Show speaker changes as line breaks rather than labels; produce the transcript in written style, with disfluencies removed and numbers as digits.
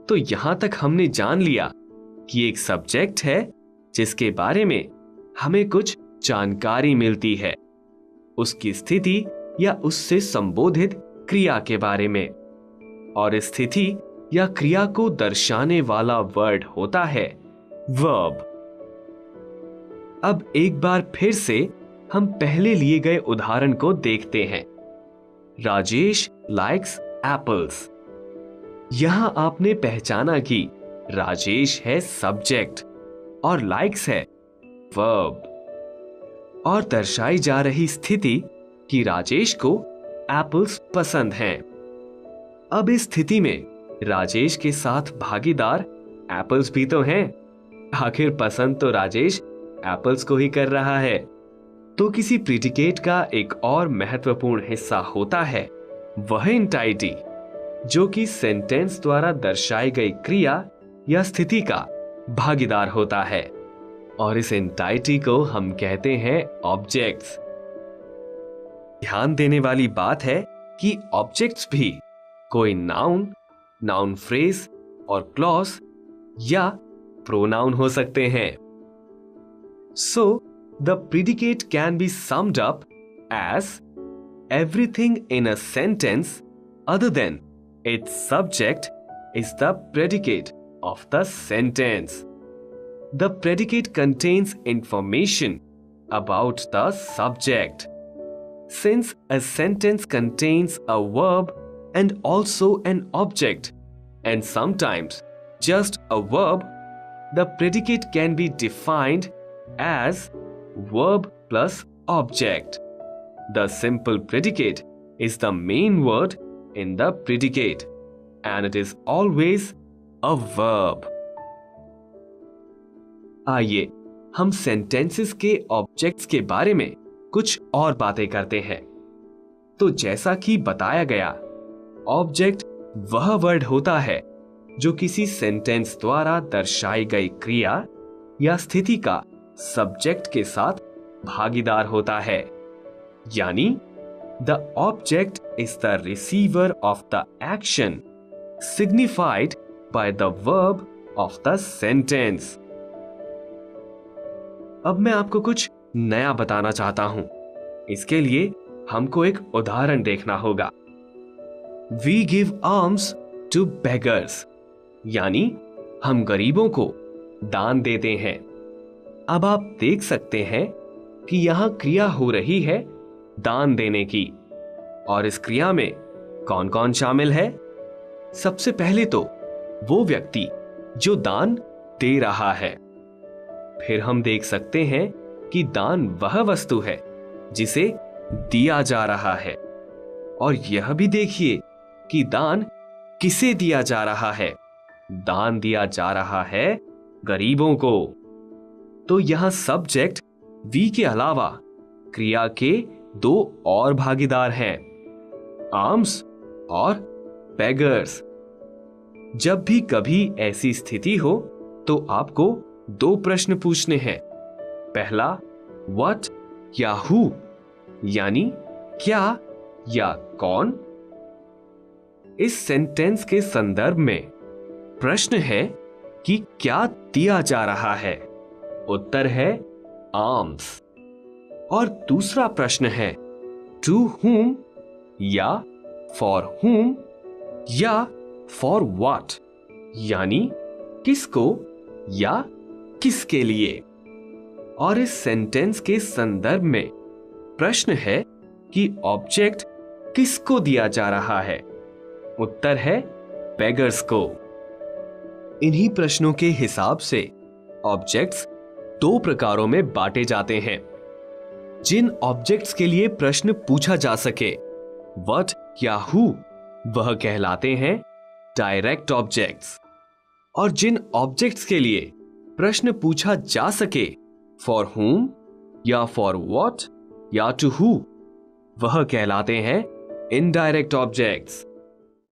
तो यहां तक हमने जान लिया कि एक सब्जेक्ट है जिसके बारे में हमें कुछ जानकारी मिलती है, उसकी स्थिति या उससे संबोधित क्रिया के बारे में, और स्थिति या क्रिया को दर्शाने वाला वर्ड होता है वर्ब। अब एक बार फिर से हम पहले लिए गए उदाहरण को देखते हैं। Rajesh likes apples. यहां आपने पहचाना कि राजेश है सब्जेक्ट और लाइक्स है वर्ब, और दर्शाई जा रही स्थिति कि राजेश को एप्पल्स पसंद हैं। अब इस स्थिति में राजेश के साथ भागीदार एप्पल्स भी तो हैं। आखिर पसंद तो राजेश एप्पल्स को ही कर रहा है। तो किसी प्रीडिकेट का एक और महत्वपूर्ण हिस्सा होता है वह एंटाइटी, जो कि सेंटेंस द्वारा दर्शाई गई क्रिया या स्थिति का भागीदार होता है, और इस एंटाइटी को हम कहते हैं ऑब्जेक्ट्स। ध्यान देने वाली बात है कि ऑब्जेक्ट्स भी कोई नाउन, नाउन फ्रेज और क्लॉज या प्रोनाउन हो सकते हैं। So, the predicate can be summed up as everything in a sentence other than its subject is the predicate of the sentence. The predicate contains information about the subject. Since a sentence contains a verb and also an object, and sometimes just a verb, the predicate can be defined as verb plus object. The simple predicate is the main word in the predicate, and it is always a verb. आइए हम sentences के objects के बारे में कुछ और बातें करते हैं। तो जैसा कि बताया गया, ऑब्जेक्ट वह वर्ड होता है जो किसी सेंटेंस द्वारा दर्शाई गई क्रिया या स्थिति का सब्जेक्ट के साथ भागीदार होता है। यानी the object is the receiver of the action signified by the verb of the sentence. अब मैं आपको कुछ नया बताना चाहता हूं। इसके लिए हमको एक उदाहरण देखना होगा। We give alms to beggars, यानी हम गरीबों को दान देते हैं। अब आप देख सकते हैं कि यहां क्रिया हो रही है दान देने की, और इस क्रिया में कौन कौन शामिल है? सबसे पहले तो वो व्यक्ति जो दान दे रहा है। फिर हम देख सकते हैं कि दान वह वस्तु है जिसे दिया जा रहा है, और यह भी देखिए कि दान किसे दिया जा रहा है। दान दिया जा रहा है गरीबों को। तो यहां सब्जेक्ट वी के अलावा क्रिया के दो और भागीदार हैं, आर्म्स और बेगर्स। जब भी कभी ऐसी स्थिति हो तो आपको दो प्रश्न पूछने हैं। पहला, व्हाट या हु, यानी क्या या कौन। इस सेंटेंस के संदर्भ में प्रश्न है कि क्या दिया जा रहा है। उत्तर है आर्म्स। और दूसरा प्रश्न है टू whom या फॉर whom या फॉर what, यानी किसको या किसके लिए। और इस सेंटेंस के संदर्भ में प्रश्न है कि ऑब्जेक्ट किसको दिया जा रहा है। उत्तर है बेगर्स को। इन्हीं प्रश्नों के हिसाब से ऑब्जेक्ट्स दो प्रकारों में बांटे जाते हैं। जिन ऑब्जेक्ट्स के लिए प्रश्न पूछा जा सके, व्हाट या हु, वह कहलाते हैं डायरेक्ट ऑब्जेक्ट्स। और जिन ऑब्जेक्ट्स के लिए प्रश्न पूछा जा सके, फॉर whom या फॉर what या टू who, वह कहलाते हैं इनडायरेक्ट ऑब्जेक्ट्स।